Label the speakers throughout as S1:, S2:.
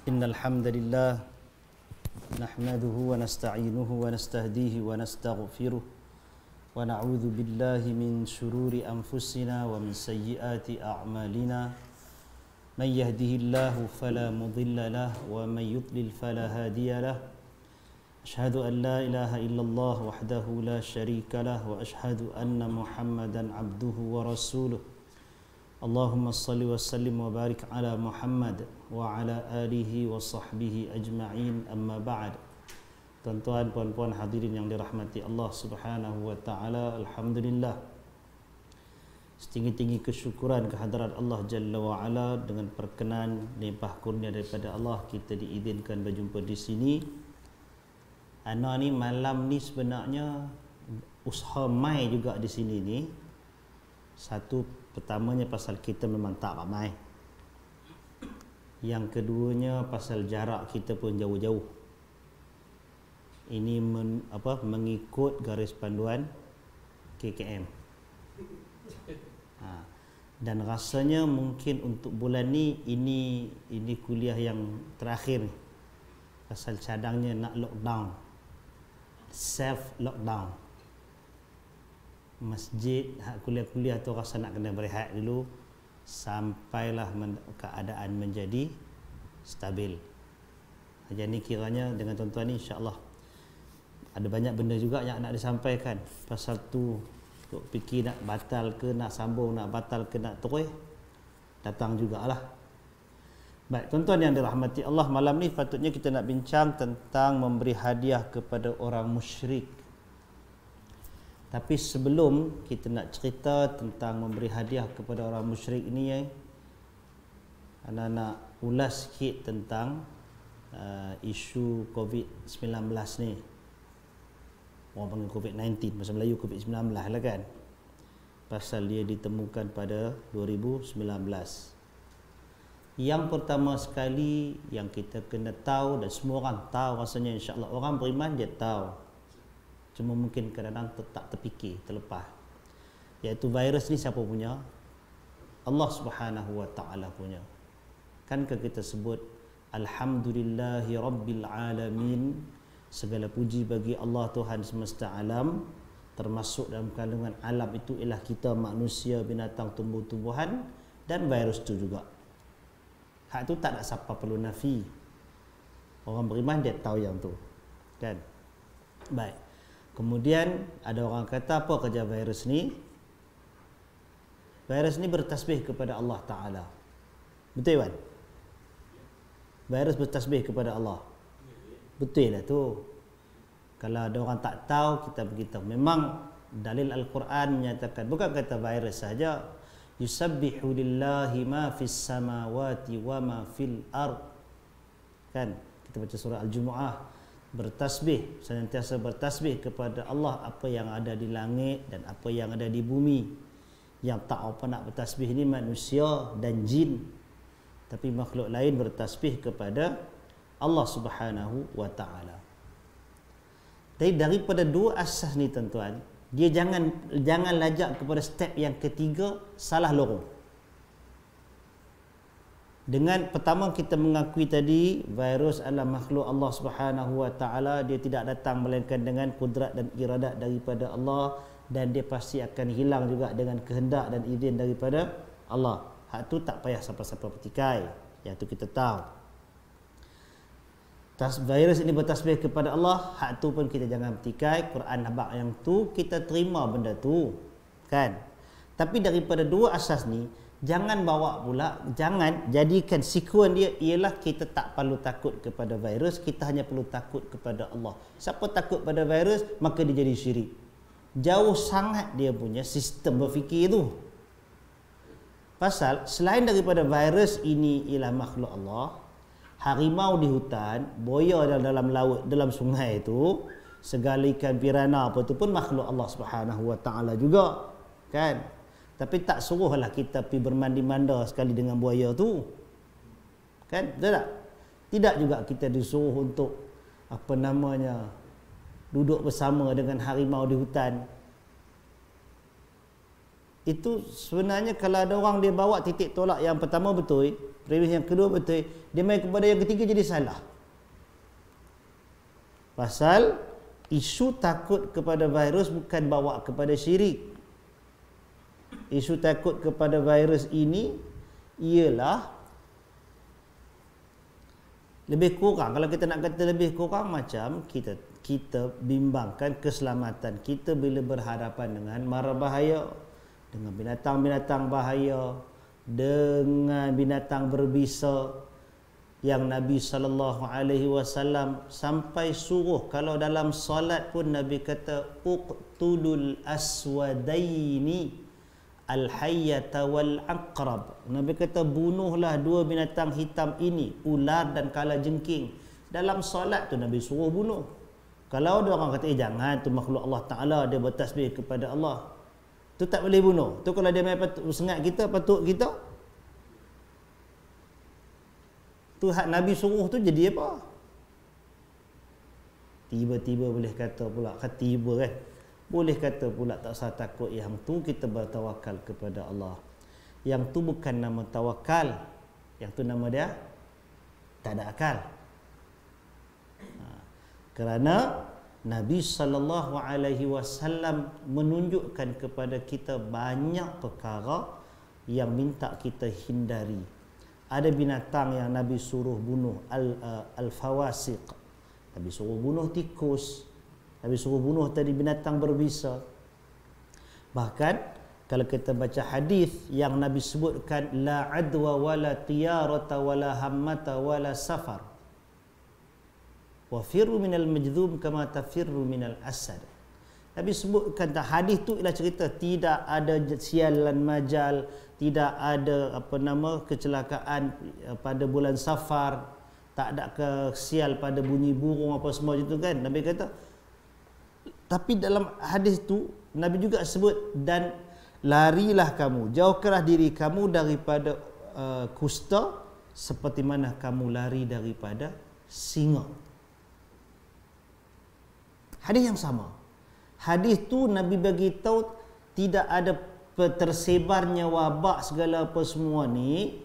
S1: إن الحمد لله نحمده ونستعينه ونستهديه ونستغفره ونعوذ بالله من شرور أنفسنا ومن سيئات أعمالنا من يهده الله فلا مضل له ومن يضلل فلا هادي له أشهد أن لا إله إلا الله وحده لا شريك له وأشهد أن محمدا عبده ورسوله اللهم صل وسلم وبارك على محمد وعلى آله وصحبه أجمعين أما بعد. Tuan-tuan, puan-puan hadirin yang dirahmati Allah Subhanahu wa taala, alhamdulillah. Setinggi-tinggi kesyukuran kehadrat Allah Jalla wa Ala, dengan perkenan limpah kurnia daripada Allah kita diizinkan berjumpa di sini. Ana ni malam ni sebenarnya usaha mai juga di sini ni. Satu, pertamanya pasal kita memang tak ramai. Yang keduanya pasal jarak kita pun jauh-jauh. Ini mengikut garis panduan KKM. Dan rasanya mungkin untuk bulan ni ini kuliah yang terakhir ni. Pasal cadangnya nak lockdown. Self lockdown. Masjid, kuliah-kuliah tu rasa nak kena berehat dulu sampailah keadaan menjadi stabil. Jadi kiranya dengan tuan-tuan ni insya-Allah ada banyak benda juga yang nak disampaikan. Pasal tu tok fikir nak batal ke, nak sambung, nak batal ke, nak terus datang jugalah. Baik, tuan-tuan yang dirahmati Allah, malam ni patutnya kita nak bincang tentang memberi hadiah kepada orang musyrik. Tapi sebelum kita nak cerita tentang memberi hadiah kepada orang musyrik ni, ana nak ulas sikit tentang isu COVID-19 ni. Orang panggil COVID-19, bahasa Melayu COVID-19 lah kan. Pasal dia ditemukan pada 2019. Yang pertama sekali yang kita kena tahu, dan semua orang tahu rasanya, insya-Allah orang beriman dia tahu. Cuma mungkin kadang-kadang tak terfikir, terlepas. Iaitu virus ni siapa punya? Allah Subhanahu wa taala punya. Kankah kita sebut alhamdulillahi rabbil alamin, segala puji bagi Allah Tuhan semesta alam, termasuk dalam kandungan alam itu ialah kita manusia, binatang, tumbuh-tumbuhan dan virus tu juga. Hak tu tak ada siapa perlu nafi. Orang beriman dia tahu yang tu. Kan? Baik. Kemudian ada orang kata apa kerja virus ni? Virus ni bertasbih kepada Allah Ta'ala. Betul kan? Virus bertasbih kepada Allah. Betul lah tu. Kalau ada orang tak tahu, kita beritahu. Memang dalil Al-Quran menyatakan, bukan kata virus saja. Yusabbihu lillahi ma fis samawati wa ma fil ard. Kan? Kita baca surah Al-Jumu'ah. Bertasbih, senantiasa bertasbih kepada Allah apa yang ada di langit dan apa yang ada di bumi. Yang tak apa nak bertasbih ni manusia dan jin, tapi makhluk lain bertasbih kepada Allah Subhanahu wa taala. Jadi daripada dua asas ni tuan-tuan, dia jangan lajak kepada step yang ketiga, salah lorong. Dengan pertama kita mengakui tadi virus adalah makhluk Allah Subhanahu wa taala, dia tidak datang melainkan dengan kudrat dan iradat daripada Allah, dan dia pasti akan hilang juga dengan kehendak dan izin daripada Allah. Hak tu tak payah siapa-siapa petikai, yang tu kita tahu. Virus ini bertasbih kepada Allah, hak tu pun kita jangan petikai. Quran habaq yang tu kita terima benda tu, kan? Tapi daripada dua asas ni, jangan bawa pula, jangan jadikan sekuen dia ialah kita tak perlu takut kepada virus, kita hanya perlu takut kepada Allah. Siapa takut pada virus, maka dia jadi syirik. Jauh sangat dia punya sistem berfikir tu. Pasal selain daripada virus ini ialah makhluk Allah, harimau di hutan, buaya dalam laut, dalam sungai itu, segala ikan piranha apa tu pun makhluk Allah Subhanahu wa taala juga, kan? Tapi tak suruhlah kita pergi bermandi-manda sekali dengan buaya tu. Kan? Betul tak? Tidak juga kita disuruh untuk duduk bersama dengan harimau di hutan. Itu sebenarnya kalau ada orang dia bawa titik tolak yang pertama betul, premis yang kedua betul, dia main kepada yang ketiga jadi salah. Pasal isu takut kepada virus bukan bawa kepada syirik. Isu takut kepada virus ini ialah lebih kurang, kalau kita nak kata lebih kurang, macam kita bimbangkan keselamatan kita bila berhadapan dengan mara bahaya, dengan binatang-binatang bahaya, dengan binatang berbisa yang Nabi SAW sampai suruh, kalau dalam solat pun Nabi kata uqtulul aswadaini al-hayyata wal aqrab. Nabi kata bunuhlah dua binatang hitam ini, ular dan kalajengking. Dalam solat tu Nabi suruh bunuh. Kalau ada orang kata jangan, tu makhluk Allah Taala, dia bertasbih kepada Allah, tu tak boleh bunuh. Tu kalau dia main sengat kita, patut kita, tu hak Nabi suruh tu jadi apa? Tiba-tiba boleh kata pula, tiba kan, boleh kata pula tak usah takut, yang tu kita bertawakal kepada Allah. Yang tu bukan nama tawakal, yang tu nama dia tak ada akal. Kerana Nabi SAW menunjukkan kepada kita banyak perkara yang minta kita hindari. Ada binatang yang Nabi suruh bunuh, al-fawasiq. Nabi suruh bunuh tikus. Nabi suruh bunuh tadi binatang berbisa. Bahkan kalau kita baca hadis yang Nabi sebutkan la adwa wala tiyarata wala hammata wala safar. Wa firru minal majdhum kama tafirru minal asad. Nabi sebutkan hadis tu ialah cerita tidak ada sialan majal, tidak ada kecelakaan pada bulan Safar, tak ada kesial pada bunyi burung apa semua itu kan. Nabi kata, tapi dalam hadis tu Nabi juga sebut, dan larilah kamu, jauhkanlah diri kamu daripada kusta seperti mana kamu lari daripada singa. Hadis yang sama. Hadis tu Nabi bagi tahu tidak ada tersebarnya wabak segala apa semua ni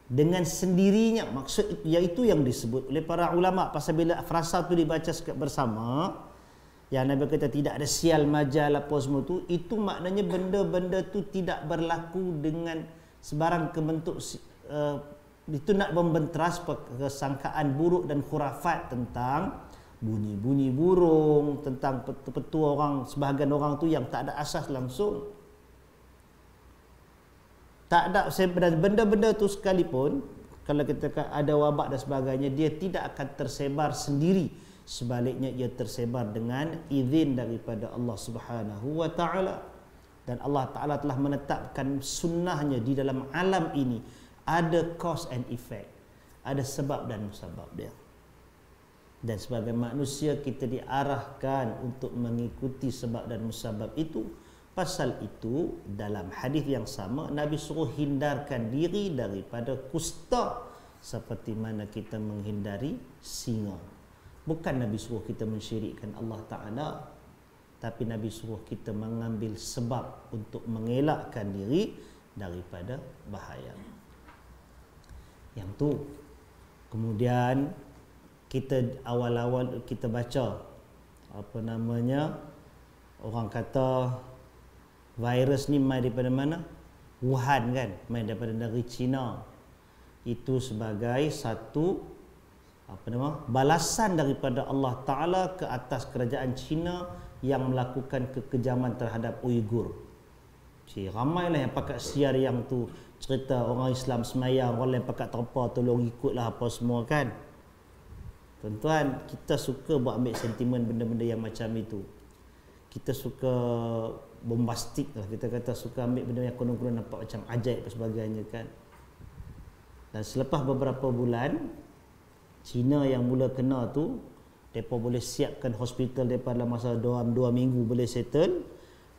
S1: dengan sendirinya. Maksud iaitu yang disebut oleh para ulama, pasal bila frasa tu dibaca bersama, yang Nabi kata tidak ada sial majal apa semua tu, itu maknanya benda-benda tu tidak berlaku dengan sebarang kebentuk itu nak membenteras kesangkaan buruk dan khurafat tentang bunyi-bunyi burung, tentang petua orang, sebahagian orang tu yang tak ada asas langsung. Tak ada benda-benda tu sekalipun, kalau kita ada wabak dan sebagainya, dia tidak akan tersebar sendiri. Sebaliknya ia tersebar dengan izin daripada Allah Subhanahu wa taala. Dan Allah Taala telah menetapkan sunnahnya di dalam alam ini. Ada cause and effect, ada sebab dan musabab dia. Dan sebagai manusia kita diarahkan untuk mengikuti sebab dan musabab itu. Pasal itu dalam hadis yang sama Nabi suruh hindarkan diri daripada kusta seperti mana kita menghindari singa. Bukan Nabi suruh kita mensyirikkan Allah Ta'ala, tapi Nabi suruh kita mengambil sebab untuk mengelakkan diri daripada bahaya. Yang tu kemudian kita awal-awal kita baca orang kata virus ni main daripada mana? Wuhan kan, main daripada negeri China. Itu sebagai satu balasan daripada Allah Ta'ala ke atas kerajaan China yang melakukan kekejaman terhadap Uyghur. Ramailah yang pakat siar yang tu, cerita orang Islam semayang, orang lain pakat terpa, tolong ikutlah apa semua kan. Tuan-tuan, kita suka buat ambil sentimen benda-benda yang macam itu. Kita suka bombastik lah, kita kata suka ambil benda yang konon-konon nampak macam ajaib dan sebagainya kan. Dan selepas beberapa bulan, Cina yang mula kena tu, mereka boleh siapkan hospital mereka dalam masa 2 minggu boleh settle.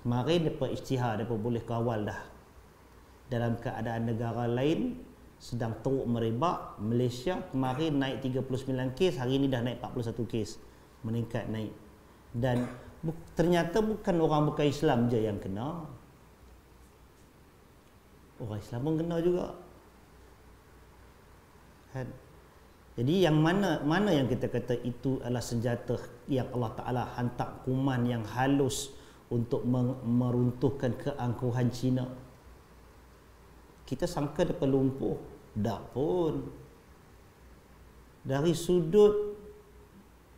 S1: Kemarin mereka isytihar, mereka boleh kawal dah. Dalam keadaan negara lain sedang teruk merebak, Malaysia kemarin naik 39 kes, hari ini dah naik 41 kes, meningkat naik. Dan ternyata bukan orang bukan Islam je yang kena. Orang Islam pun kena juga. Kan? Jadi yang mana yang kita kata itu adalah senjata yang Allah Ta'ala hantar kuman yang halus untuk meruntuhkan keangkuhan Cina. Kita sangka dia pelumpuh. Tak pun. Dari sudut,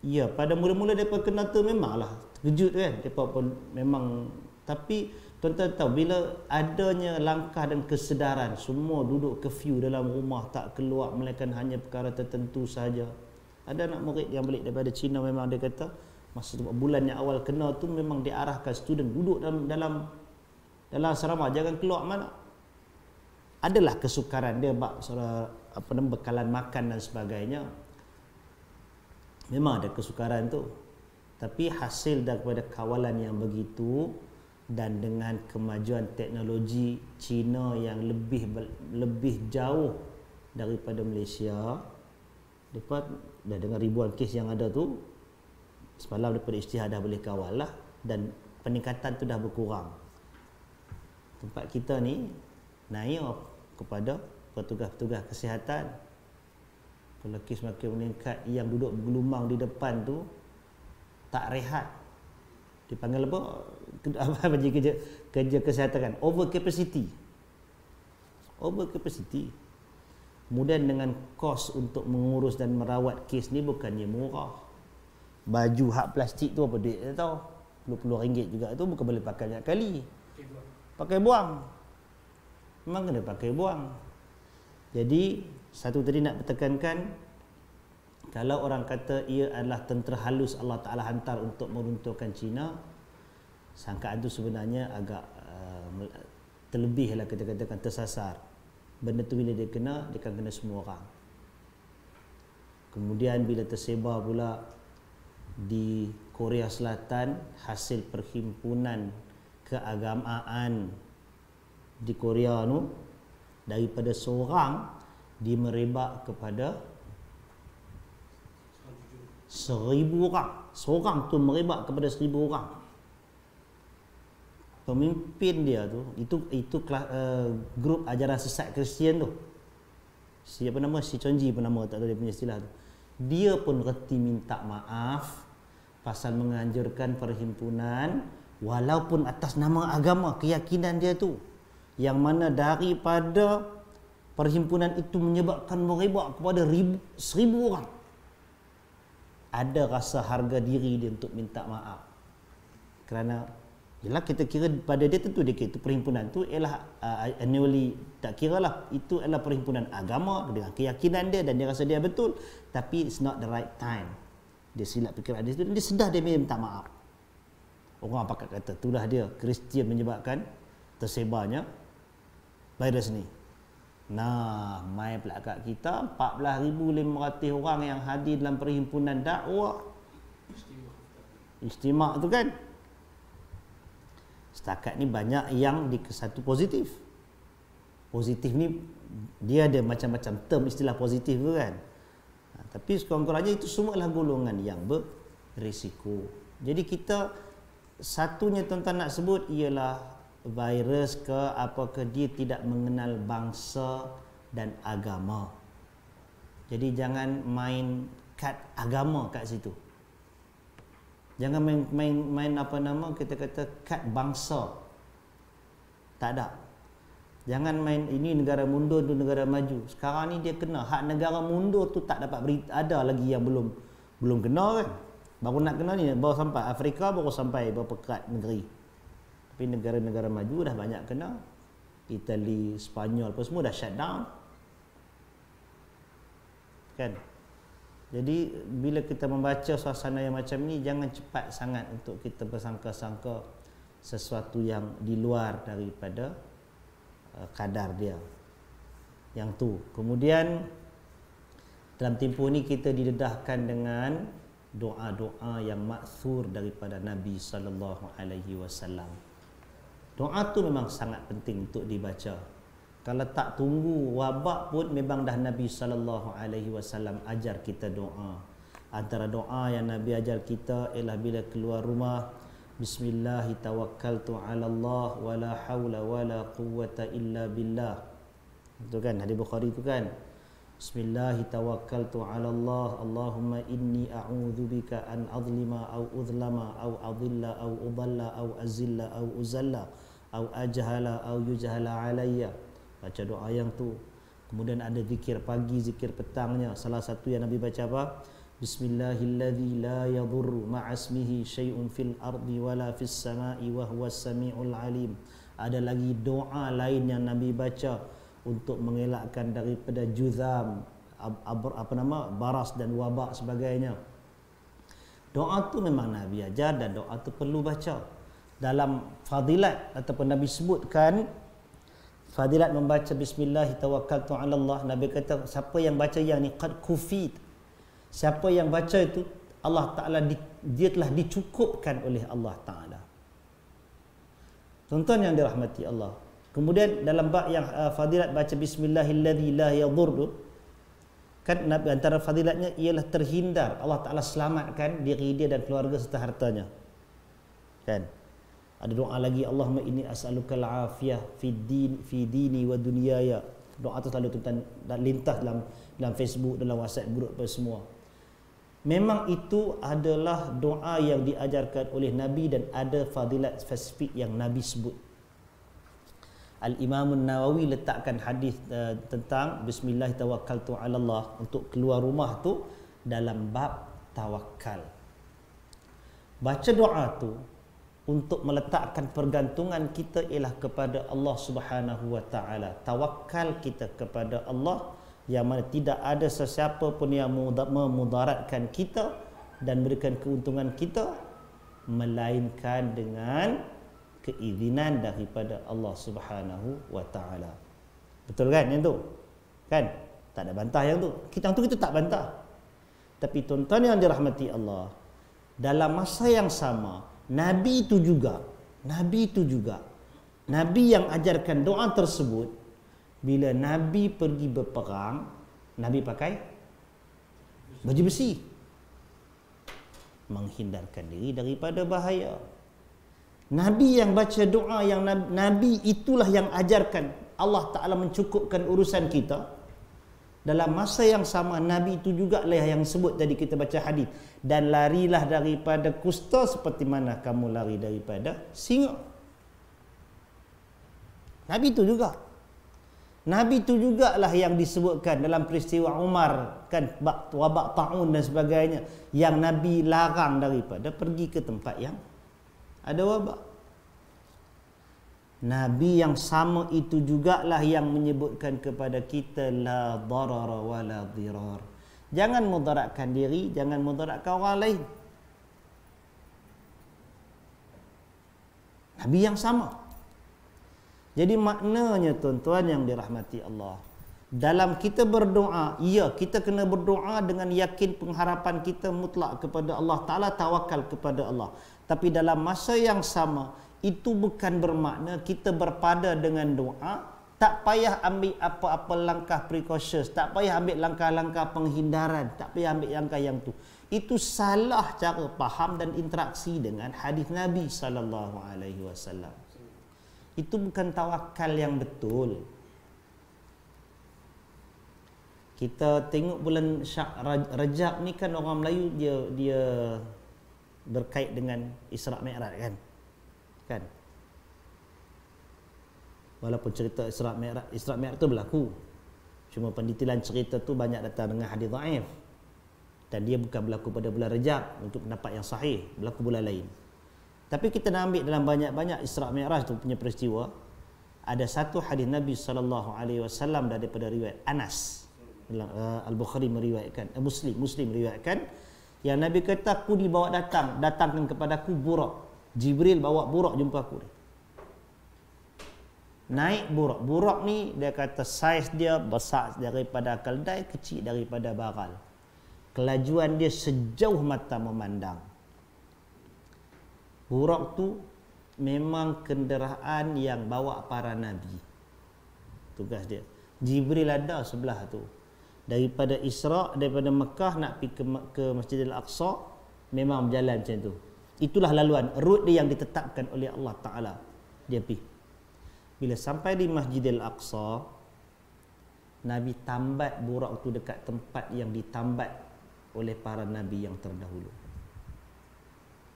S1: ya pada mula-mula mereka kena tu memanglah terkejut kan. Mereka pun memang, tapi tuan-tuan tahu bila adanya langkah dan kesedaran, semua duduk curfew dalam rumah, tak keluar melainkan hanya perkara tertentu saja. Ada anak murid yang balik daripada China, memang dia kata masa bulan yang awal kena tu memang diarahkan student duduk dalam asrama, jangan keluar mana. Adalah kesukaran dia bab bekalan makan dan sebagainya. Memang ada kesukaran tu. Tapi hasil daripada kawalan yang begitu dan dengan kemajuan teknologi China yang lebih jauh daripada Malaysia, mereka dah dengan ribuan kes yang ada tu, semalam daripada istihadah boleh kawal lah, dan peningkatan tu dah berkurang. Tempat kita ni naik kepada petugas-petugas kesihatan. Kalau kes makin meningkat, yang duduk bergelumang di depan tu tak rehat. Dipanggil apa kerja kesihatan kan, over capacity. Kemudian dengan kos untuk mengurus dan merawat kes ni bukannya murah. Baju hak plastik tu apa duit dia tahu, puluh-puluh ringgit juga tu, bukan boleh pakai banyak kali, pakai buang. Memang kena pakai buang. Jadi satu tadi nak bertekankan, kalau orang kata ia adalah tentera halus Allah Ta'ala hantar untuk meruntuhkan Cina, sangkaan itu sebenarnya agak terlebih lah, kita katakan tersasar. Benda tu bila dia kena, dia akan kena semua orang. Kemudian bila tersebar pula di Korea Selatan, hasil perhimpunan keagamaan di Korea tu, daripada seorang dimerebak kepada 1,000 orang. Seorang tu merebak kepada 1,000 orang. Pemimpin dia tu, itu grup ajaran sesat Kristian tu. Siapa nama? Si Chonji pun nama, tak tahu dia punya istilah tu. Dia pun reti minta maaf pasal menganjurkan perhimpunan walaupun atas nama agama, keyakinan dia tu, yang mana daripada perhimpunan itu menyebabkan merebak kepada 1,000 orang. Ada rasa harga diri dia untuk minta maaf. Kerana yelah, kita kira pada dia tentu dia kira itu perhimpunan tu ialah annually, tak kira lah itu adalah perhimpunan agama dengan keyakinan dia dan dia rasa dia betul, tapi it's not the right time. Dia silap fikiran dia, dia sedar dia minta maaf. Orang pakat kata itulah dia Kristian menyebabkan tersebarnya virus ni. Nah, mai pula kat kita 14,500 orang yang hadir dalam perhimpunan dakwah istimak tu kan. Setakat ni banyak yang di satu positif. Positif ni dia ada macam-macam term istilah positif tu kan. Tapi sekurang-kurangnya itu semua adalah golongan yang berisiko. Jadi kita, satunya tuan-tuan nak sebut ialah virus ke apakah, dia tidak mengenal bangsa dan agama. Jadi jangan main kad agama kat situ. Jangan main apa nama, kita kata kad bangsa. Tak ada. Jangan main ini negara mundur tu negara maju. Sekarang ni dia kena hak negara mundur tu tak dapat berita, ada lagi yang belum kena kan. Baru nak kena ni, baru sampai Afrika, baru sampai beberapa kat negeri. Tapi negara-negara maju dah banyak kena. Itali, Spanyol apa semua dah shut down. Kan? Jadi bila kita membaca suasana yang macam ni, jangan cepat sangat untuk kita bersangka-sangka sesuatu yang di luar daripada kadar dia. Yang tu. Kemudian dalam tempoh ni kita didedahkan dengan doa-doa yang maksur daripada Nabi sallallahu alaihi wasallam. Doa tu memang sangat penting untuk dibaca. Kalau tak tunggu wabak pun, memang dah Nabi sallallahu alaihi wasallam ajar kita doa. Antara doa yang Nabi ajar kita ialah bila keluar rumah, Bismillah tawakkaltu 'ala Allah wa la haula wa la quwwata illa billah. Itu kan hadis Bukhari itu kan. Bismillah tawakkaltu 'ala Allah, Allahumma inni a'udzubika an adlima au udlama au adilla au udalla au azilla au uzalla au ajhala au yujhala alayya. Baca doa yang tu. Kemudian ada zikir pagi, zikir petangnya. Salah satu yang Nabi baca apa? Bismillahilladzi la yadurru ma'asmihi syai'un fil ardi wala fis sama'i wa huwas sami'ul alim. Ada lagi doa lain yang Nabi baca untuk mengelakkan daripada juzam, baras dan wabak sebagainya. Doa tu memang Nabi ajar dan doa tu perlu baca. Dalam fadilat ataupun Nabi sebutkan fadilat membaca bismillah tawakkaltu 'ala Allah. Nabi kata siapa yang baca yang ni qad kufit. Siapa yang baca itu Allah Taala dia telah dicukupkan oleh Allah Taala. Tuan-tuan yang dirahmati Allah. Kemudian dalam bab yang fadilat baca bismillahilladzi la yadur, kan antara fadilatnya ialah terhindar, Allah Taala selamatkan diri dia dan keluarga serta hartanya. Kan? Ada doa lagi, Allahumma inni as'alukal afiyah fi dini wa dunyaya. Doa tu selalu tuan lintas dalam Facebook, dalam WhatsApp group apa semua. Memang itu adalah doa yang diajarkan oleh Nabi dan ada fadilat spesifik yang Nabi sebut. Al-Imam Nawawi letakkan hadis tentang bismillah tawakkaltu 'ala Allah untuk keluar rumah tu dalam bab tawakal. Baca doa tu untuk meletakkan pergantungan kita ialah kepada Allah Subhanahu wa taala. Tawakal kita kepada Allah yang mana tidak ada sesiapa pun yang memudaratkan kita dan memberikan keuntungan kita melainkan dengan keizinan daripada Allah Subhanahu wa taala. Betul kan yang tu? Kan? Tak ada bantah yang tu. Kita tak bantah. Tapi tuan-tuan yang dirahmati Allah, dalam masa yang sama Nabi itu juga Nabi yang ajarkan doa tersebut. Bila Nabi pergi berperang, Nabi pakai baju besi menghindarkan diri daripada bahaya. Nabi yang baca doa yang Nabi itulah yang ajarkan Allah Ta'ala mencukupkan urusan kita. Dalam masa yang sama Nabi itu juga lah yang sebut tadi kita baca hadis, dan larilah daripada kusta seperti mana kamu lari daripada singa. Nabi itu jugalah yang disebutkan dalam peristiwa Umar kan, wabak ta'un dan sebagainya, yang Nabi larang daripada pergi ke tempat yang ada wabak. Nabi yang sama itu jugalah yang menyebutkan kepada kita la darara wa la dirar. Jangan mudaratkan diri, jangan mudaratkan orang lain. Nabi yang sama. Jadi maknanya tuan-tuan yang dirahmati Allah, dalam kita berdoa, ya kita kena berdoa dengan yakin pengharapan kita mutlak kepada Allah Ta'ala, tawakal kepada Allah. Tapi dalam masa yang sama, itu bukan bermakna kita berpada dengan doa, tak payah ambil apa-apa langkah precautions, tak payah ambil langkah-langkah penghindaran, tak payah ambil langkah yang tu. Itu salah cara faham dan interaksi dengan hadis Nabi SAW. Itu bukan tawakal yang betul. Kita tengok bulan Rajab ni kan, orang Melayu dia berkait dengan Isra' Mi'raj kan. Walaupun cerita Isra' Mi'raj tu berlaku, cuma pendetilan cerita tu banyak datang dengan hadis dhaif, dan dia bukan berlaku pada bulan Rajab untuk pendapat yang sahih, berlaku bulan lain. Tapi kita nak ambil dalam banyak-banyak Isra' Mi'raj tu punya peristiwa, ada satu hadis Nabi SAW daripada riwayat Anas, Al-Bukhari meriwayatkan, Muslim meriwayatkan, yang Nabi kata, aku dibawa datangkan kepadaku Buraq. Jibril bawa Buraq jumpa aku. Naik Buraq ni dia kata saiz dia besar daripada keldai, kecil daripada baral. Kelajuan dia sejauh mata memandang. Buraq tu memang kenderaan yang bawa para nabi. Tugas dia. Jibril ada sebelah tu. Daripada Isra', daripada Mekah nak pergi ke Masjidil Aqsa, memang berjalan macam tu. Itulah laluan route dia yang ditetapkan oleh Allah Ta'ala. Dia pergi. Bila sampai di Masjidil Aqsa, Nabi tambat burak itu dekat tempat yang ditambat oleh para Nabi yang terdahulu.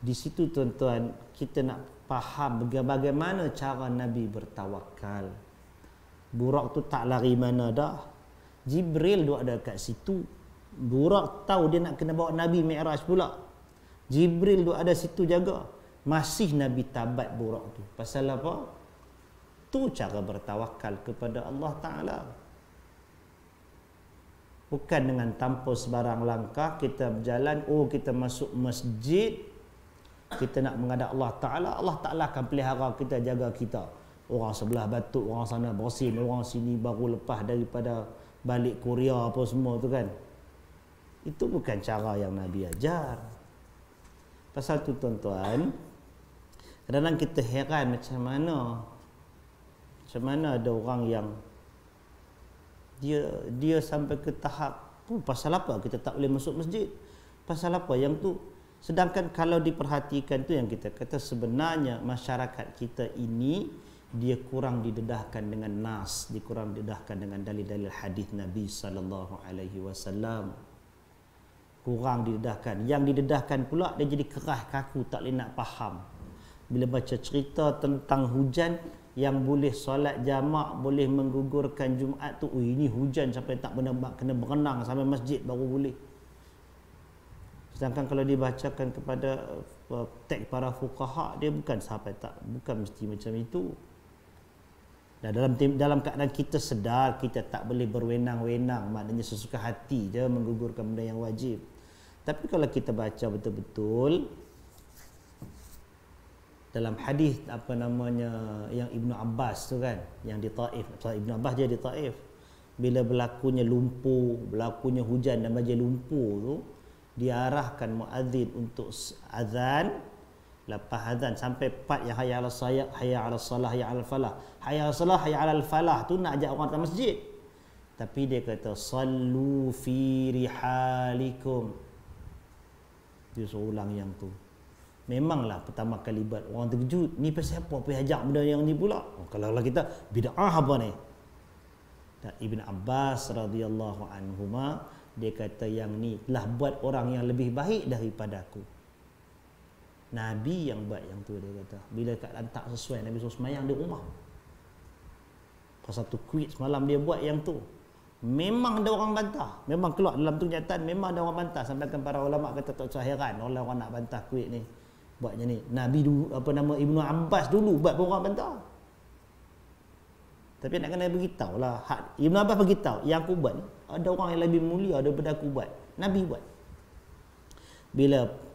S1: Di situ tuan-tuan, kita nak faham bagaimana cara Nabi bertawakal. Burak tu tak lari mana dah. Jibril duduk ada kat situ. Burak tahu dia nak kena bawa Nabi Mi'raj pula. Jibril duduk ada situ jaga. Masih Nabi tabat burak tu. Pasal apa? Tu cara bertawakal kepada Allah Ta'ala. Bukan dengan tanpa sebarang langkah kita berjalan, kita masuk masjid, kita nak menghadap Allah Ta'ala, Allah Ta'ala akan pelihara kita, jaga kita. Orang sebelah batuk, orang sana bersin, orang sini baru lepas daripada balik Korea apa semua tu kan. Itu bukan cara yang Nabi ajar. Pasal tu tuan-tuan, kadang-kadang kita heran macam mana ada orang yang dia sampai ke tahap pasal apa kita tak boleh masuk masjid, pasal apa yang tu. Sedangkan kalau diperhatikan tu yang kita kata, sebenarnya masyarakat kita ini dia kurang didedahkan dengan nas, dia kurang didedahkan dengan dalil-dalil hadis Nabi sallallahu alaihi wasallam. Kurang didedahkan. Yang didedahkan pula dia jadi keras kaku, tak boleh nak faham. Bila baca cerita tentang hujan yang boleh solat jamak, boleh menggugurkan Jumaat tu, ini hujan sampai tak kena berenang sampai masjid baru boleh. Sedangkan kalau dibacakan kepada teks para fuqaha, dia bukan mesti macam itu. Dan dalam keadaan kita sedar, kita tak boleh berwenang-wenang, maknanya sesuka hati je menggugurkan benda yang wajib. Tapi kalau kita baca betul-betul dalam hadis yang Ibnu Abbas tu kan, yang di Taif, Ibnu Abbas dia di Taif, bila berlakunya lumpur, berlakunya hujan dan banjir lumpur tu, diarahkan muadzin untuk azan. Lepas azan sampai part yang hayya 'alas salat, hayya 'alas salah, hayya 'alal falah. Hayya 'alas salah, hayya 'alal falah tu nak ajak orang datang masjid. Tapi dia kata sallu fi rihalikum. Dia suruh ulang yang tu. Memanglah pertama kali buat orang terkejut, ni pasal apa pergi ajak benda yang ni pula? Kalau kita bid'ah apa ni? Dan Ibn Abbas radhiyallahu anhuma dia kata yang ni telah buat orang yang lebih baik daripada aku. Nabi yang buat yang tu, dia kata. Bila keadaan tak sesuai, Nabi suruh semayang di rumah. Pasal tu kuit semalam dia buat yang tu. Memang ada orang bantah. Memang keluar dalam tu kenyataan, memang ada orang bantah. Sampaikan para ulama kata tak usah heran orang nak bantah kuit ni. Buatnya ni. Nabi dulu, Ibnu Abbas dulu buat pun orang bantah. Tapi nak kena beritahu lah. Ibnu Abbas beritahu, yang aku buat ni, ada orang yang lebih mulia daripada aku buat. Nabi buat. Bila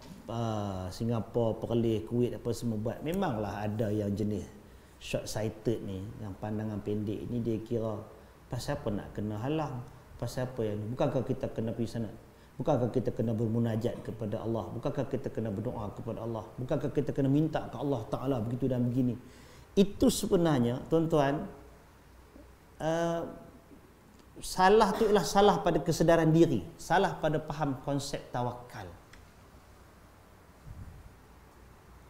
S1: Singapura, Perlis, Kuwait apa semua buat, memanglah ada yang jenis short sighted ni, yang pandangan pendek ni, dia kira pasal apa nak kena halang, pasal apa yang bukankah kita kena pergi sana, bukankah kita kena bermunajat kepada Allah, bukankah kita kena berdoa kepada Allah, bukankah kita kena minta ke Allah Ta'ala begitu dan begini. Itu sebenarnya tuan-tuan, salah tu ialah salah pada kesedaran diri, salah pada faham konsep tawakal.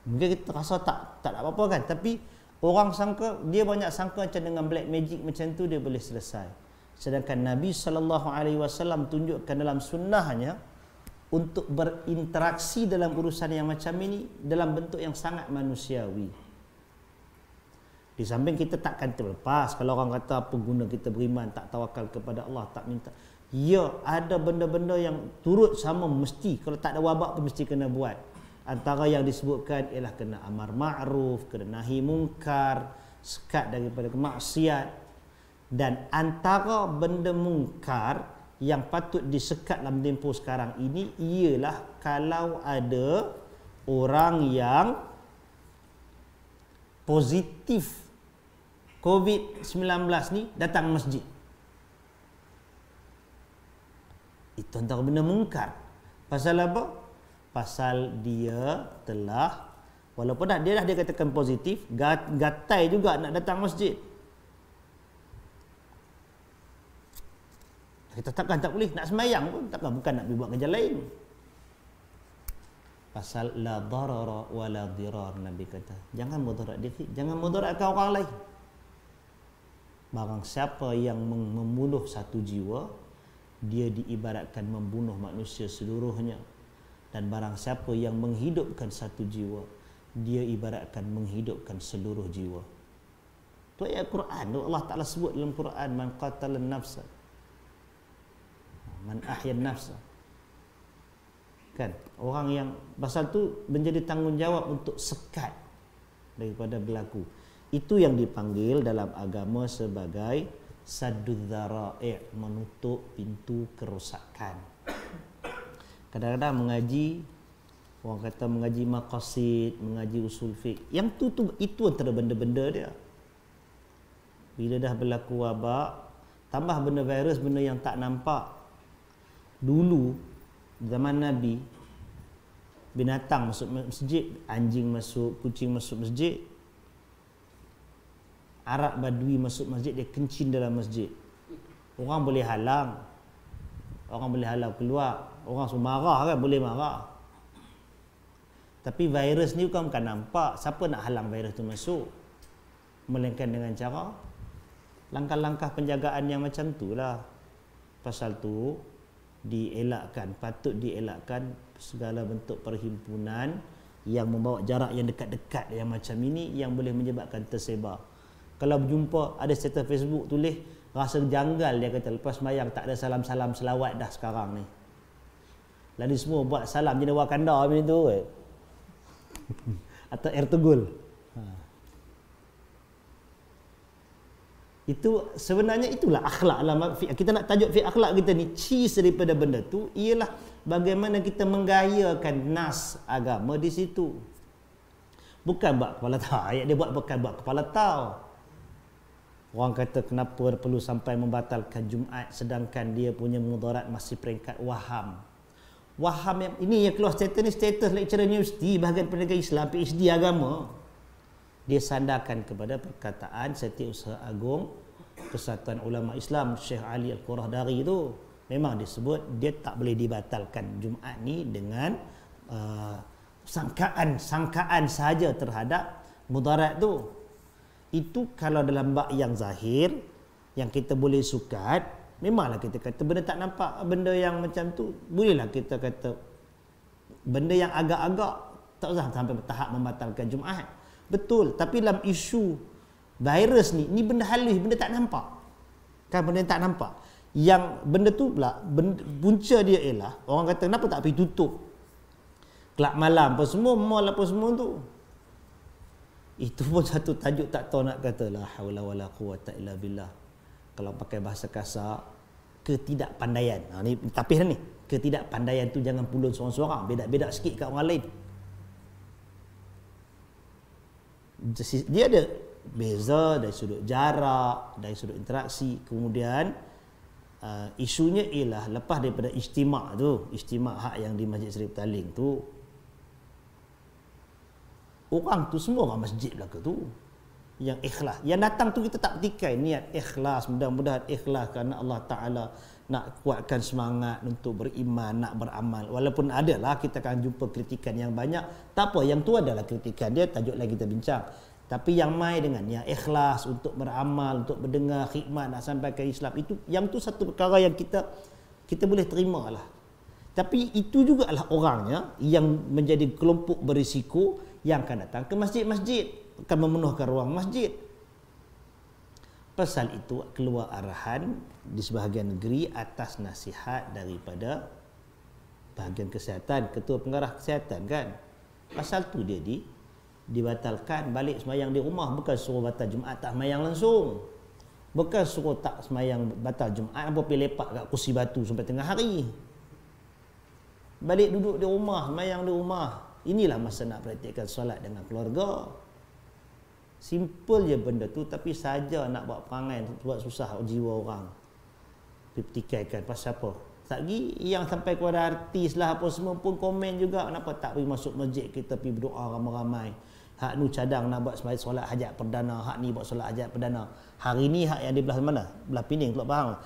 S1: Mungkin kita rasa tak ada apa-apa kan, tapi orang sangka, dia banyak sangka macam dengan black magic macam tu dia boleh selesai. Sedangkan Nabi SAW tunjukkan dalam sunnahnya untuk berinteraksi dalam urusan yang macam ini dalam bentuk yang sangat manusiawi. Di samping kita takkan terlepas kalau orang kata apa guna kita beriman, tak tawakal kepada Allah, tak minta. Ya, ada benda-benda yang turut sama mesti, kalau tak ada wabak pun mesti kena buat. Antara yang disebutkan ialah kena amar ma'ruf, kena nahi mungkar, sekat daripada kemaksiat. Dan antara benda mungkar yang patut disekat dalam tempoh sekarang ini ialah kalau ada orang yang positif COVID-19 ni datang masjid. Itu antara benda mungkar. Pasal apa? Pasal dia telah, walaupun dia katakan positif, gatai juga nak datang masjid. Kita takkan tak boleh nak sembahyang pun, takkan bukan nak buat kerja lain. Pasal la darara wa la dirar, Nabi kata. Jangan mudarat diri, jangan mudaratkan orang lain. Barang siapa yang membunuh satu jiwa, dia diibaratkan membunuh manusia seluruhnya. Dan barang siapa yang menghidupkan satu jiwa, dia ibaratkan menghidupkan seluruh jiwa. Itu ayat Quran. Allah Ta'ala sebut dalam Quran, man qatala nafsa, man ahya nafsa. Kan, orang yang pasal tu menjadi tanggungjawab untuk sekat daripada berlaku. Itu yang dipanggil dalam agama sebagai saddud dzara'i', menutup pintu kerosakan. Kadang-kadang mengaji, orang kata mengaji maqasid, mengaji usul fiqh, yang itu antara benda-benda dia. Bila dah berlaku wabak, tambah benda virus, benda yang tak nampak. Dulu zaman Nabi, binatang masuk masjid, anjing masuk, kucing masuk masjid, Arab Badui masuk masjid, dia kencing dalam masjid. Orang boleh halang, orang boleh halau keluar, orang semua marah kan, boleh marah. Tapi virus ni bukan nampak. Siapa nak halang virus tu masuk? Melainkan dengan cara langkah-langkah penjagaan yang macam tu lah. Pasal tu dielakkan, patut dielakkan segala bentuk perhimpunan yang membawa jarak yang dekat-dekat yang macam ini, yang boleh menyebabkan tersebar. Kalau berjumpa ada status Facebook tulis rasa janggal, dia kata lepas sembahyang tak ada salam-salam selawat dah sekarang ni. Lalu semua buat salam jenis Wakanda macam tu atau Ertugul. Itu sebenarnya itulah akhlak lah. Kita nak tajuk fiqh akhlak kita ni, cheese daripada benda tu ialah bagaimana kita menggayakan nas agama di situ. Bukan buat kepala tahu. Ayat dia bukan buat kepala tahu. Orang kata kenapa perlu sampai membatalkan Jumaat sedangkan dia punya mudarat masih peringkat waham. Waham yang ini yang keluar status ni, status lecturer universiti, bahagian pendidikan Islam, PhD agama. Dia sandarkan kepada perkataan Setiausaha Agung Persatuan Ulama Islam Syekh Ali Al-Qurahdari itu. Memang disebut dia tak boleh dibatalkan Jumaat ni dengan sangkaan sahaja terhadap mudarat tu. Itu kalau dalam bab yang zahir, yang kita boleh sukat, memanglah kita kata benda tak nampak, benda yang macam tu bolehlah kita kata benda yang agak-agak tak usah sampai tahap membatalkan Jumaat. Betul, tapi dalam isu virus ni benda halus, benda tak nampak. Kan benda tak nampak. Yang benda tu pula, punca dia ialah orang kata kenapa tak pergi tutup kelab malam apa semua, mall apa semua tu. Itu pun satu tajuk tak tahu nak kata la haula wala quwata illa billah. Kalau pakai bahasa kasar, ketidakpandaian. Ni tapis ni. Ketidakpandaian tu jangan pulun seorang-seorang, beda-beda sikit kat orang lain. Dia ada beza dari sudut jarak, dari sudut interaksi. Kemudian isunya ialah lepas daripada istimak tu, istimak hak yang di Masjid Seri Petaling tu, orang tu semua orang masjid belaka tu yang ikhlas. Yang datang tu kita tak petikai niat ikhlas, mudah-mudahan ikhlas kerana Allah Ta'ala nak kuatkan semangat untuk beriman, nak beramal. Walaupun adalah kita akan jumpa kritikan yang banyak, tak apa, yang tu adalah kritikan dia, tajuk lagi kita bincang. Tapi yang mai dengan yang ikhlas untuk beramal, untuk mendengar khidmat, nak sampaikan Islam, itu yang tu satu perkara yang kita boleh terima lah. Tapi itu jugalah orangnya yang menjadi kelompok berisiko yang akan datang ke masjid-masjid, akan memenuhkan ruang masjid. Pasal itu keluar arahan di sebahagian negeri atas nasihat daripada bahagian kesihatan, ketua pengarah kesihatan kan. Pasal tu dia dibatalkan balik semayang di rumah. Bukan suruh batal Jumaat tak semayang langsung, bukan suruh tak semayang batal Jumaat apa pergi lepak kat kursi batu sampai tengah hari. Balik duduk di rumah, semayang di rumah. Inilah masa nak praktikkan solat dengan keluarga. Simple je benda tu, tapi saja nak buat perangai, buat susah jiwa orang. Dipertikaikan pasal apa? Tak lagi yang sampai kepada artis lah apa semua pun komen juga, kenapa tak pergi masuk masjid kita pergi berdoa ramai-ramai. Hak nu cadang nak buat solat hajat perdana, hak ni buat solat hajat perdana. Hari ni hak yang di belah mana? Belah Pening, tak faham.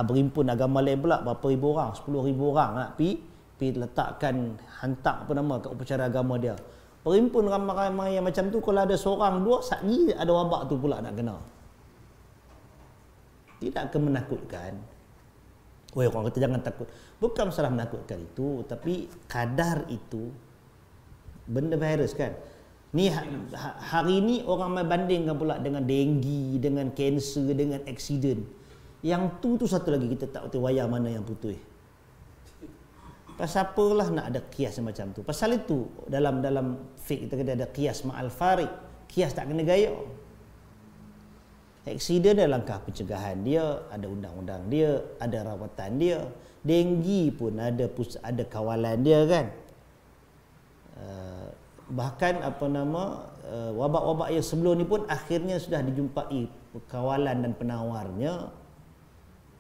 S1: Berimpun agama lain pula berapa ribu orang, 10,000 orang nak pergi pergi letakkan, hantar apa nama kat upacara agama dia. Berimpun ramai-ramai yang macam tu, kalau ada seorang dua, satgi ada wabak tu pula nak kena. Tidak akan menakutkan. Orang kata jangan takut. Bukan masalah menakutkan itu, tapi kadar itu benda virus kan. Ni hari ni orang mai bandingkan pula dengan denggi, dengan kanser, dengan aksiden. Yang tu satu lagi kita tak tahu wayar mana yang putih. Pasal apalah nak ada kias macam tu. Pasal itu dalam fiqh kita kata ada kias ma'al farid. Kias tak kena gaya. Aksiden ada langkah pencegahan dia, ada undang-undang dia, ada rawatan dia. Denggi pun ada kawalan dia kan. Bahkan wabak-wabak yang sebelum ni pun akhirnya sudah dijumpai kawalan dan penawarnya.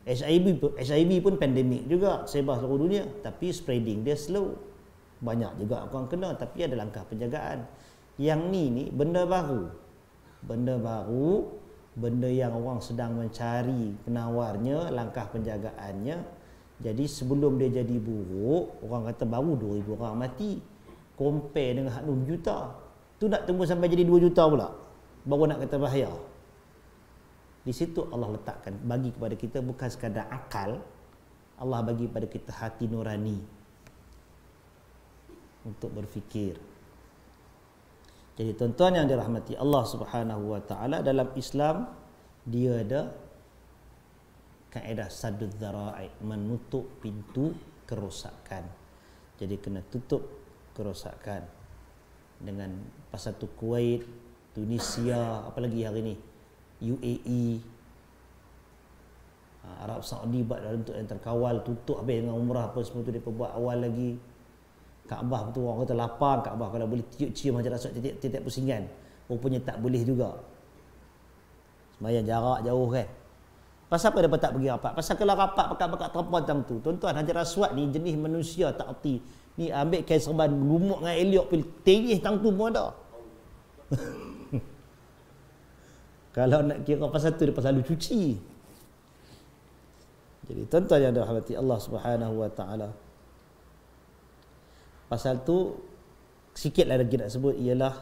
S1: HIV pun pandemik juga, sebar seluruh dunia, tapi spreading dia slow. Banyak juga orang kena, tapi ada langkah penjagaan. Yang ni benda baru. Benda yang orang sedang mencari penawarnya, langkah penjagaannya. Jadi sebelum dia jadi buruk, orang kata baru 2,000 orang mati. Compare dengan 6 juta. Tu nak tunggu sampai jadi 2 juta pula, baru nak kata bahaya. Di situ Allah letakkan, bagi kepada kita bukan sekadar akal, Allah bagi kepada kita hati nurani untuk berfikir. Jadi tuan-tuan yang dirahmati Allah Subhanahu wa taala, dalam Islam dia ada kaedah saddud dzara'i, menutup pintu kerosakan. Jadi kena tutup kerosakan dengan pasal tu Kuwait, Tunisia, apalagi hari ni UAE, Arab Saudi buat dalam bentuk yang terkawal, tutup habis dengan umrah apa semua tu dia buat awal lagi. Kaabah tu orang kata lapang, Kaabah kalau boleh cium macam rasa titik pusingan, rupanya tak boleh juga. Sembahyang jarak jauh kan. Pasal apa dia tak pergi rapat? Pasal kalau rapat pakat-pakat terpon tang tu. Tuan-tuan, Hajar Aswad ni jenis manusia tak erti. Ni ambil kain serban lumuk dengan Elliot pilih terih tang tu pun ada. Kalau nak kira pasal tu dia pasal lu cuci. Jadi tuan-tuan yang dirahmati Allah Subhanahu wa taala, pasal tu sikitlah lagi nak sebut ialah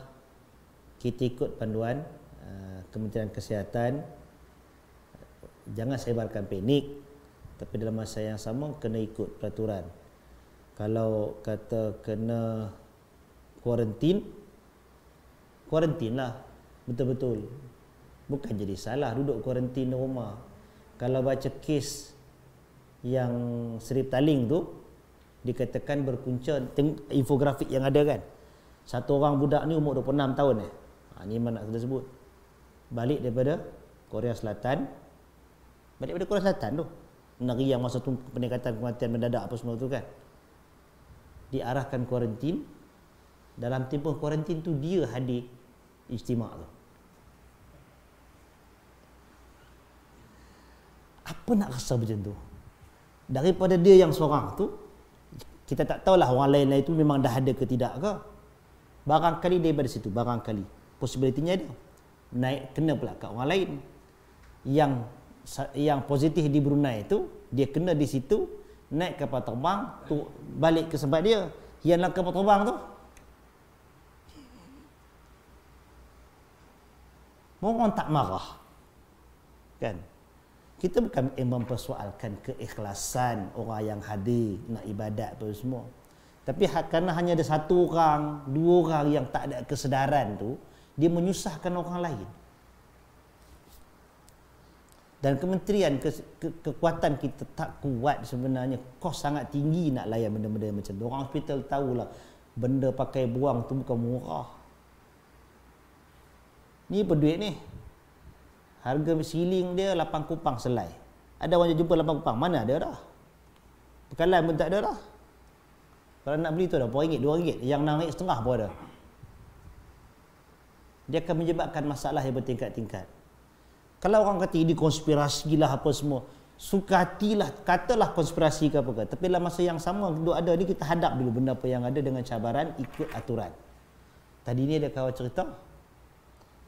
S1: kita ikut panduan Kementerian Kesihatan. Jangan sebarkan panik, tapi dalam masa yang sama kena ikut peraturan. Kalau kata kena kuarantin lah betul-betul. Bukan jadi salah duduk kuarantin di rumah. Kalau baca kes yang Serip Taling tu, dikatakan berpunca, infografik yang ada kan, satu orang budak ni umur 26 tahun ni mana nak kita sebut, balik daripada Korea Selatan tu, negeri yang masa tu peningkatan kematian mendadak apa semua tu kan, diarahkan kuarantin. Dalam tempoh kuarantin tu dia hadir ijtimak tu. Apa nak rasa macam tu? Daripada dia yang seorang tu, kita tak tahulah orang lain-lain tu memang dah ada ke tidak ke. Barangkali daripada situ, barangkali possibility-nya ada. Naik kena pula kat orang lain. Yang positif di Brunei tu, dia kena di situ, naik kapal terbang tu, balik ke tempat dia. Yang nak kapal terbang tu, orang tak marah kan? Kita bukan mempersoalkan keikhlasan orang yang hadir nak ibadat apa semua, tapi kerana hanya ada satu orang, dua orang yang tak ada kesedaran tu, dia menyusahkan orang lain. Dan kementerian kekuatan kita tak kuat sebenarnya, kos sangat tinggi nak layan benda-benda macam tu. Orang hospital tahulah benda pakai buang tu bukan murah. Ni berduit ni. Harga siling dia 8 kupang selai. Ada orang jumpa 8 kupang, mana ada dah. Bekalan pun tak ada dah. Kalau nak beli tu dah RM4, RM2, yang RM6.5 pun ada. Dia akan menyebabkan masalah yang bertingkat-tingkat. Kalau orang kata ini konspirasi lah apa semua, suka hatilah, katalah konspirasi ke apa ke. Tapi dalam masa yang sama duk ada ni, kita hadap dulu benda apa yang ada dengan cabaran ikut aturan. Tadi ni ada kawan cerita,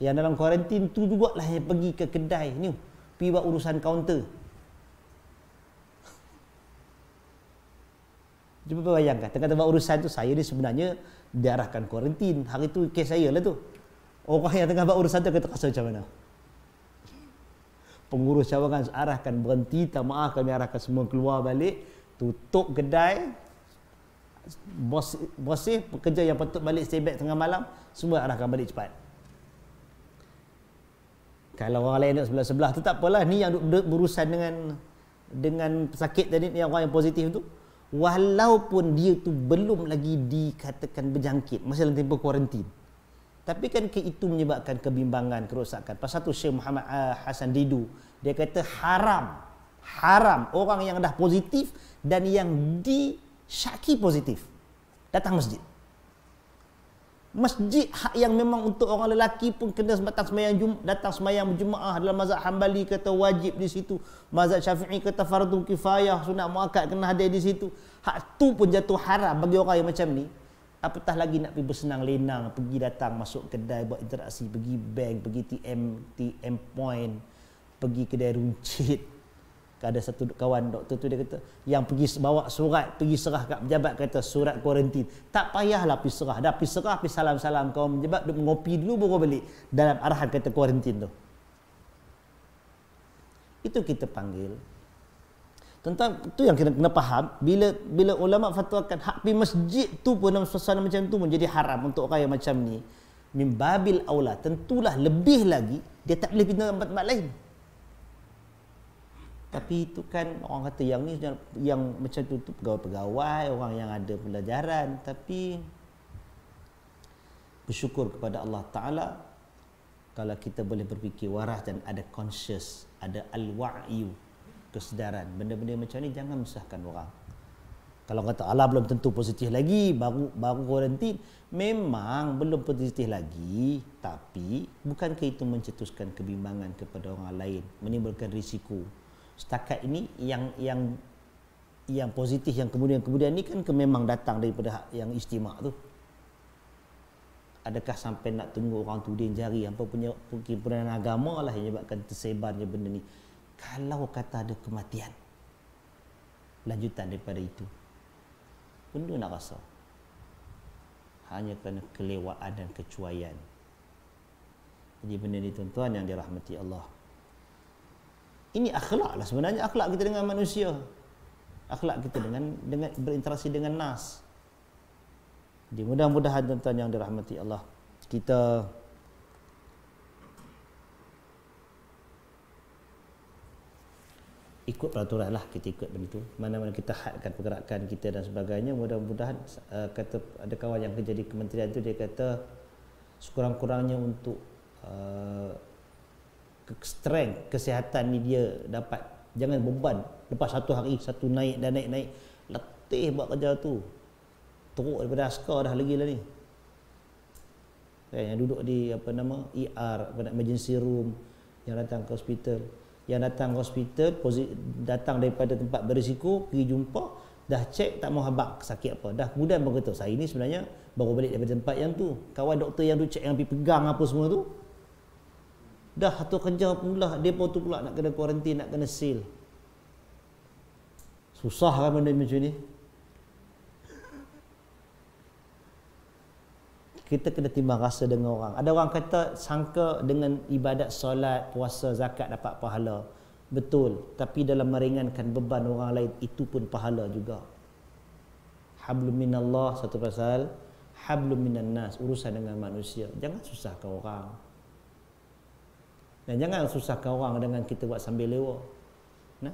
S1: yang dalam kuarantin tu jugalah yang pergi ke kedai ni, pergi buat urusan kaunter. Cuba bayangkan, tengah-tengah urusan tu saya ni sebenarnya diarahkan kuarantin. Hari tu kes saya lah tu. Orang yang tengah buat urusan tu kata rasa macam mana? Pengurus cawangan arahkan berhenti, tak maaf kami arahkan semua keluar balik, tutup kedai. Bos pekerja yang patut balik stay back tengah malam, semua arahkan balik cepat. Kalau orang lain duduk sebelah-sebelah tu tak apalah, ni yang berurusan dengan pesakit tadi, yang orang yang positif tu, walaupun dia tu belum lagi dikatakan berjangkit, masih dalam tempoh kuarantin, tapi kan itu menyebabkan kebimbangan, kerosakan. Pasal tu Syekh Muhammad Hassan Didu, dia kata haram orang yang dah positif dan yang disyaki positif datang masjid. Masjid yang memang untuk orang lelaki pun kena datang sembahyang berjemaah. Dalam mazhab Hambali kata wajib di situ, mazhab Syafi'i kata fardu kifayah, sunat muakkad kena hadir di situ. Hak tu pun jatuh haram bagi orang yang macam ni. Apatah lagi nak pergi bersenang lenang, pergi datang masuk kedai, buat interaksi, pergi bank, pergi TM point, pergi kedai runcit. Ada satu kawan doktor tu, dia kata yang pergi bawa surat, pergi serah kat pejabat, kata surat kuarantin, tak payahlah pergi serah, dah pergi serah, pergi salam-salam kawan pejabat, duk mengopi dulu baru balik, dalam arahan kata kuarantin tu. Itu kita panggil tentang tu yang kita kena faham. Bila ulama fatwakan hak pergi masjid tu pun dalam suasana macam tu menjadi haram untuk orang yang macam ni, min babil aula, tentulah lebih lagi dia tak boleh pindah tempat-tempat lain. Tapi itu kan orang kata yang ni, yang macam tu pegawai-pegawai, orang yang ada pelajaran. Tapi bersyukur kepada Allah Ta'ala kalau kita boleh berfikir waras dan ada conscious, ada al-wa'yu, kesedaran. Benda-benda macam ni jangan menyusahkan orang. Kalau kata Allah belum tentu positif lagi, baru kuarantin, memang belum positif lagi, tapi bukankah itu mencetuskan kebimbangan kepada orang lain, menimbulkan risiko? Setakat ini yang positif, yang kemudian ni kan memang datang daripada yang istimak tu. Adakah sampai nak tunggu orang tu dia jari apa punya perkimpunan agama lah yang menyebabkan tersebarnya benda ni? Kalau kata ada kematian lanjutan daripada itu, benda nak rasa hanya kerana kelewaan dan kecuaian. Jadi benda ni tuan-tuan yang dirahmati Allah, ini akhlak lah sebenarnya, akhlak kita dengan manusia, akhlak kita dengan berinteraksi dengan nas. Jadi mudah-mudahan tuan-tuan yang dirahmati Allah, kita ikut peraturan lah, kita ikut benda tu. Mana-mana kita hadkan pergerakan kita dan sebagainya. Mudah-mudahan kata ada kawan yang kerja di kementerian tu, dia kata sekurang-kurangnya untuk strength kesihatan ni dia dapat, jangan beban lepas satu hari satu naik letih buat kerja tu, teruk daripada askar dah lagi lah ni yang duduk di ER, emergency room, yang datang ke hospital, datang daripada tempat berisiko, pergi jumpa, dah cek tak mau habaq sakit apa, dah kemudian berkata saya ni sebenarnya baru balik daripada tempat yang tu, kawan doktor yang duk cek, yang pergi pegang apa semua tu, dah satu kerja pula, depa tu pula nak kena kuarantin, nak kena seal. Susah kan benda macam ni. Kita kena timbang rasa dengan orang. Ada orang kata sangka dengan ibadat solat, puasa, zakat dapat pahala. Betul, tapi dalam meringankan beban orang lain itu pun pahala juga. Hablum minallah satu pasal, hablum minan nas, urusan dengan manusia. Jangan susahkan orang. Dan jangan susahkan orang dengan kita buat sambil lewa. Nah,